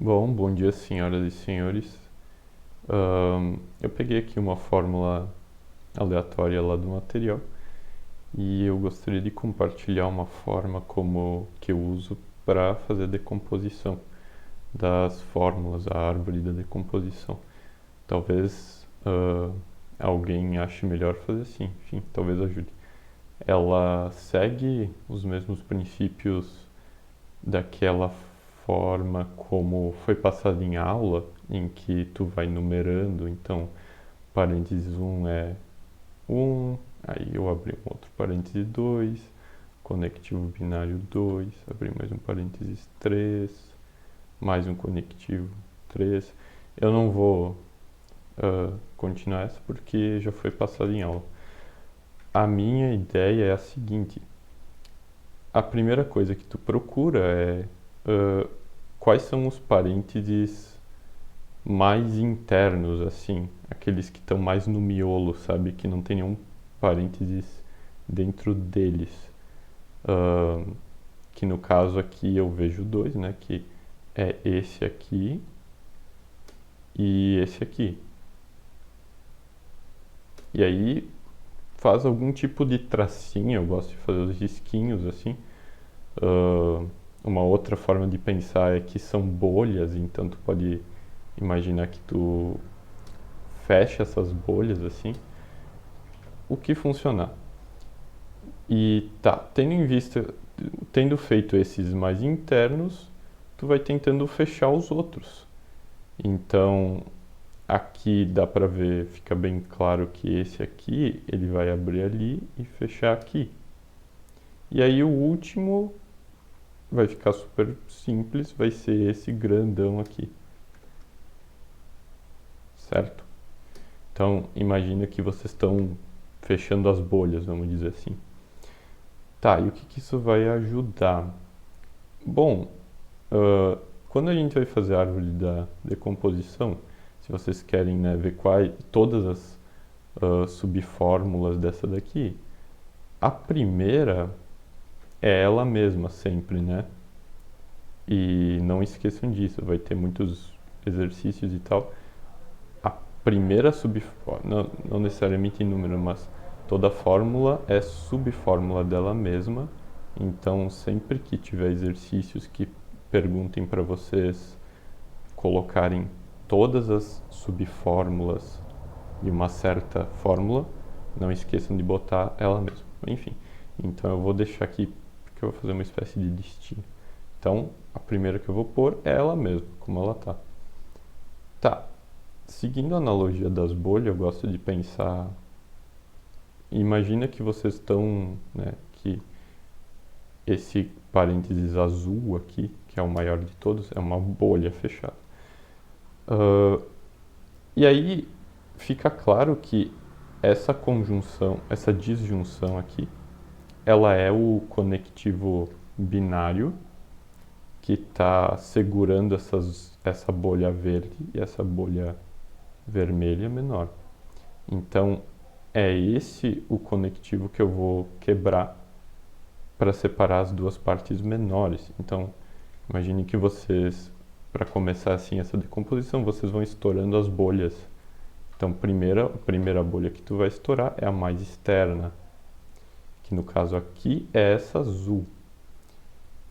Bom dia, senhoras e senhores. Eu peguei aqui uma fórmula aleatória lá do material e eu gostaria de compartilhar uma forma como que eu uso para fazer a decomposição das fórmulas, a árvore da decomposição. Talvez alguém ache melhor fazer assim, enfim, talvez ajude. Ela segue os mesmos princípios daquela forma como foi passado em aula, em que tu vai numerando, então parênteses um é um, aí eu abri um outro parênteses 2, conectivo binário 2, abri mais um parênteses 3, mais um conectivo 3. Eu não vou continuar essa porque já foi passado em aula. A minha ideia é a seguinte: a primeira coisa que tu procura é quais são os parênteses mais internos, assim, aqueles que estão mais no miolo, sabe? Que não tem nenhum parênteses dentro deles. Que no caso aqui eu vejo dois, né? Que é esse aqui e esse aqui. E aí faz algum tipo de tracinho, eu gosto de fazer os risquinhos assim. Uma outra forma de pensar é que são bolhas, então tu pode imaginar que tu fecha essas bolhas assim, o que funcionar. E tá, tendo em vista, tendo feito esses mais internos, tu vai tentando fechar os outros. Então, aqui dá pra ver, fica bem claro que esse aqui, ele vai abrir ali e fechar aqui. E aí o último vai ficar super simples, vai ser esse grandão aqui, certo? Então, imagina que vocês estão fechando as bolhas, vamos dizer assim. Tá, e o que isso vai ajudar? Bom, quando a gente vai fazer a árvore da decomposição, se vocês querem, né, ver todas as subfórmulas dessa daqui, a primeira é ela mesma sempre, né? E não esqueçam disso, vai ter muitos exercícios e tal. A primeira subfórmula, não necessariamente em número, mas toda fórmula é subfórmula dela mesma. Então, sempre que tiver exercícios que perguntem para vocês colocarem todas as subfórmulas de uma certa fórmula, não esqueçam de botar ela mesma. Enfim, então eu vou deixar aqui porque eu vou fazer uma espécie de listinha. Então, a primeira que eu vou pôr é ela mesma, como ela tá. Tá, seguindo a analogia das bolhas, eu gosto de pensar. Imagina que vocês estão, né, que esse parênteses azul aqui, que é o maior de todos, é uma bolha fechada. E aí fica claro que essa conjunção, essa disjunção aqui, ela é o conectivo binário que está segurando essa bolha verde e essa bolha vermelha menor. Então, é esse o conectivo que eu vou quebrar para separar as duas partes menores. Então, imagine que vocês, para começar assim essa decomposição, vocês vão estourando as bolhas. Então, a primeira bolha que tu vai estourar é a mais externa, que no caso aqui é essa azul.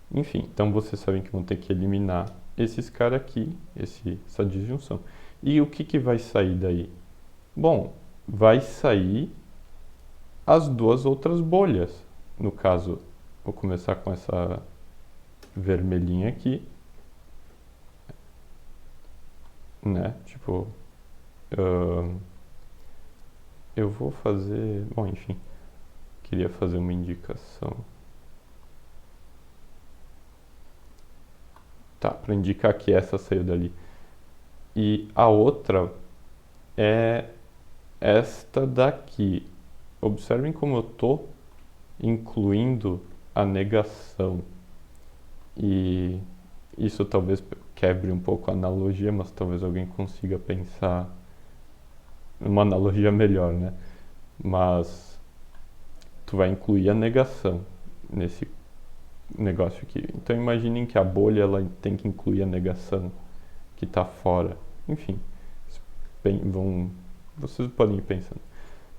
Enfim, então vocês sabem que vão ter que eliminar esses caras aqui, essa disjunção. E o que vai sair daí? Bom, vai sair as duas outras bolhas. No caso, vou começar com essa vermelhinha aqui, né? Tipo, eu vou fazer. Bom, enfim, queria fazer uma indicação. Tá, para indicar que essa saiu dali. E a outra é esta daqui. Observem como eu estou incluindo a negação. E isso talvez quebre um pouco a analogia, mas talvez alguém consiga pensar uma analogia melhor, né? Mas tu vai incluir a negação nesse negócio aqui. Então imaginem que a bolha ela tem que incluir a negação. que está fora. Enfim, vocês podem ir pensando.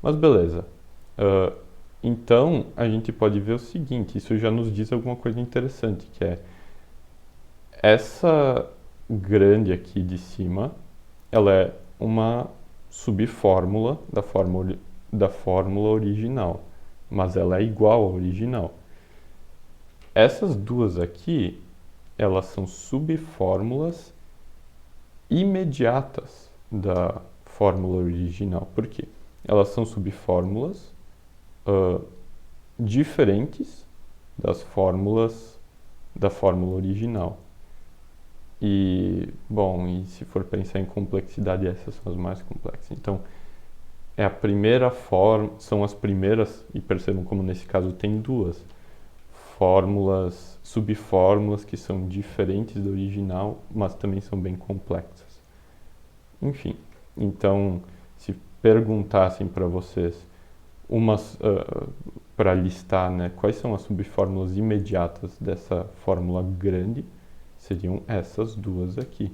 Mas beleza. Ah, então, a gente pode ver o seguinte, isso já nos diz alguma coisa interessante, que é essa grande aqui de cima, ela é uma subfórmula da fórmula original, mas ela é igual à original. Essas duas aqui, elas são subfórmulas imediatas da fórmula original. Por quê? Elas são subfórmulas diferentes das fórmulas da fórmula original. E, bom, e se for pensar em complexidade, essas são as mais complexas. Então, é a primeira forma, são as primeiras, e percebam como nesse caso tem duas fórmulas, subfórmulas que são diferentes do original, mas também são bem complexas. Enfim, então, se perguntassem para vocês umas para listar, né, quais são as subfórmulas imediatas dessa fórmula grande, seriam essas duas aqui.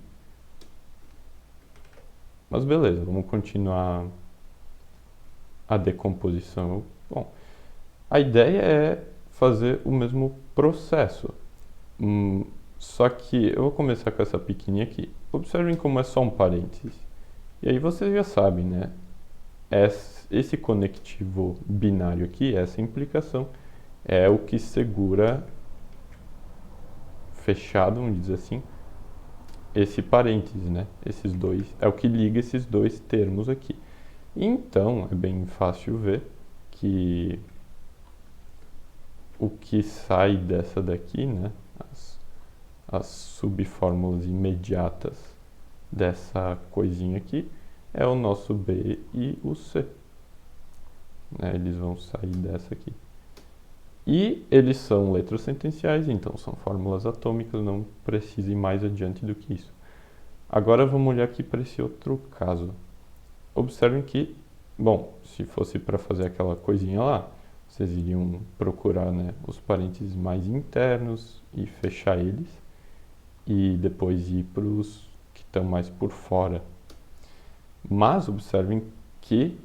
Mas beleza, vamos continuar a decomposição. Bom, a ideia é fazer o mesmo processo. Só que eu vou começar com essa pequenininha aqui. Observem como é só um parênteses. E aí vocês já sabem, né? Esse conectivo binário aqui, essa implicação, é o que segura fechado, vamos dizer assim, esse parênteses, né? Esses dois, é o que liga esses dois termos aqui. Então, é bem fácil ver que o que sai dessa daqui, né? As subfórmulas imediatas dessa coisinha aqui é o nosso B e o C. Né? Eles vão sair dessa aqui. E eles são letras sentenciais, então são fórmulas atômicas, não precisa ir mais adiante do que isso. Agora vamos olhar aqui para esse outro caso. Observem que, bom, se fosse para fazer aquela coisinha lá, vocês iriam procurar, né, os parênteses mais internos e fechar eles, e depois ir para os que estão mais por fora. Mas observem que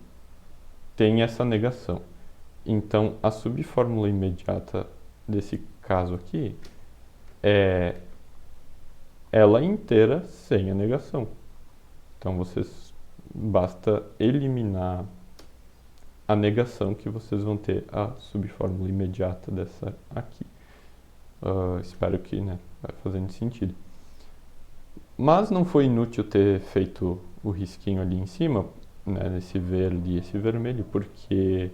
tem essa negação. Então, a subfórmula imediata desse caso aqui é ela inteira sem a negação. Então, basta eliminar a negação que vocês vão ter a subfórmula imediata dessa aqui. Espero que, né, vai fazendo sentido. Mas não foi inútil ter feito o risquinho ali em cima, né, nesse verde e esse vermelho, porque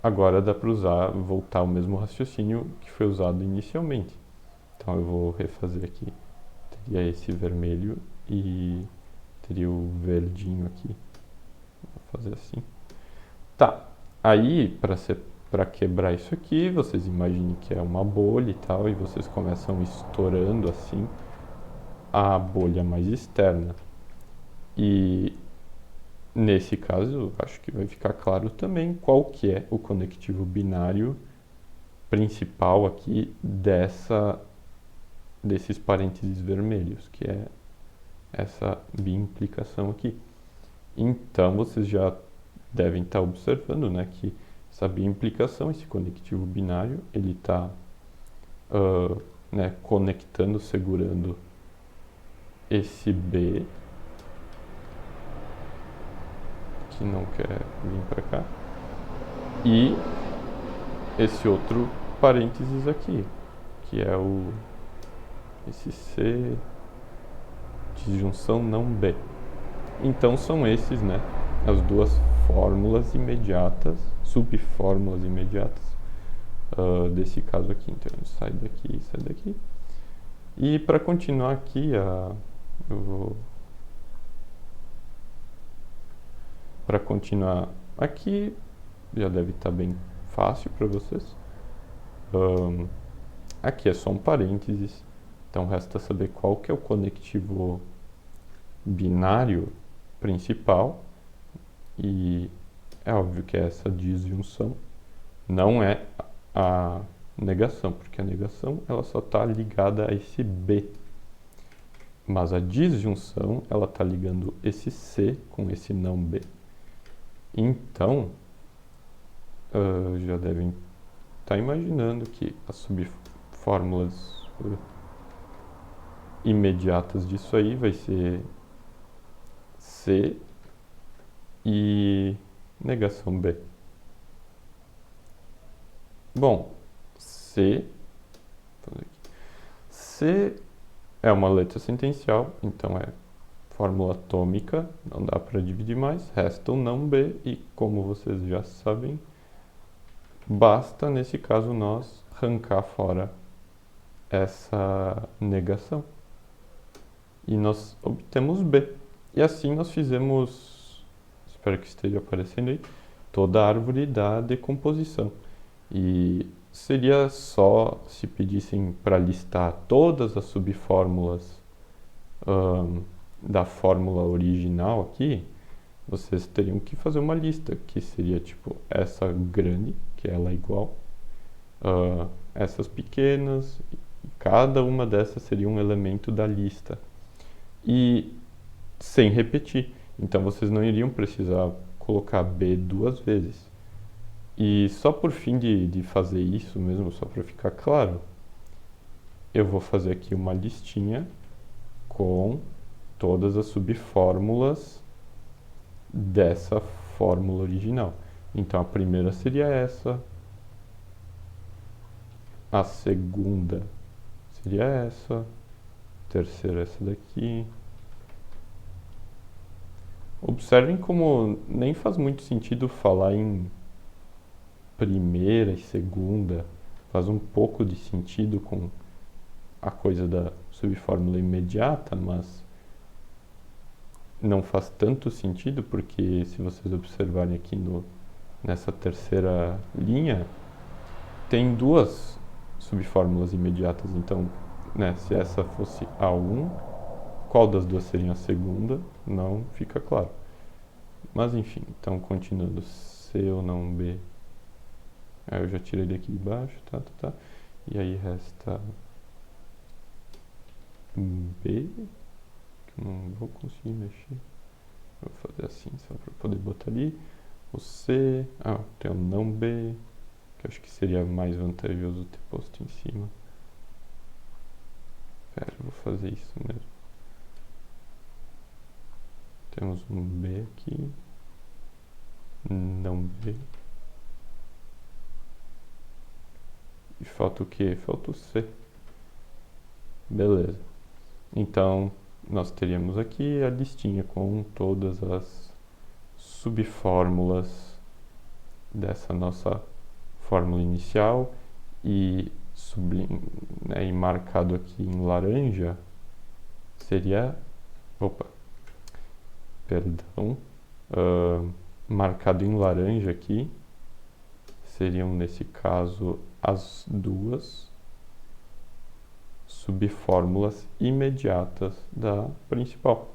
agora dá para voltar o mesmo raciocínio que foi usado inicialmente. Então eu vou refazer aqui. Teria esse vermelho e teria o verdinho aqui. Vou fazer assim. Tá, aí para quebrar isso aqui, vocês imaginem que é uma bolha e tal, e vocês começam estourando assim a bolha mais externa. E nesse caso, acho que vai ficar claro também qual que é o conectivo binário principal aqui desses parênteses vermelhos, que é essa biimplicação aqui. Então, vocês já devem estar observando, né, que essa biimplicação, esse conectivo binário, ele está né, conectando, segurando esse B que não quer vir para cá e esse outro parênteses aqui, que é esse C de junção não B. Então são esses, né, as duas fórmulas imediatas, subfórmulas imediatas desse caso aqui. Então sai daqui e sai daqui. E para continuar aqui, para continuar aqui, já deve estar bem fácil para vocês. Aqui é só um parênteses, então resta saber qual que é o conectivo binário principal, e é óbvio que é essa disjunção, não é a negação, porque a negação ela só está ligada a esse B. Mas a disjunção, ela está ligando esse C com esse não B. Então, já devem estar imaginando que as subfórmulas imediatas disso aí vai ser C e negação B. Bom, C é uma letra sentencial, então é fórmula atômica, não dá para dividir mais, resta o não B e, como vocês já sabem, basta, nesse caso, nós arrancar fora essa negação. E nós obtemos B. E assim nós fizemos, espero que esteja aparecendo aí, toda a árvore da decomposição. E seria só se pedissem para listar todas as subfórmulas da fórmula original aqui, vocês teriam que fazer uma lista, que seria tipo essa grande, que ela é igual, essas pequenas, e cada uma dessas seria um elemento da lista. E sem repetir. Então vocês não iriam precisar colocar B duas vezes. E só por fim de fazer isso mesmo, só para ficar claro, eu vou fazer aqui uma listinha com todas as subfórmulas dessa fórmula original. Então a primeira seria essa, a segunda seria essa, a terceira essa daqui. Observem como nem faz muito sentido falar em primeira e segunda, faz um pouco de sentido com a coisa da subfórmula imediata, mas não faz tanto sentido porque se vocês observarem aqui nessa terceira linha, tem duas subfórmulas imediatas, então, né, se essa fosse A1, qual das duas seria a segunda? Não fica claro. Mas enfim, então continuando, C ou não B. Aí eu já tirei daqui de baixo, tá. E aí resta B, que eu não vou conseguir mexer. Vou fazer assim só para poder botar ali. O C, tem o não B, que eu acho que seria mais vantajoso ter posto em cima. Pera, eu vou fazer isso mesmo. Temos um B aqui, não B. E falta o quê? Falta o C. Beleza. Então, nós teríamos aqui a listinha com todas as subfórmulas dessa nossa fórmula inicial e, e marcado aqui em laranja seria... marcado em laranja aqui seriam, nesse caso, as duas subfórmulas imediatas da principal.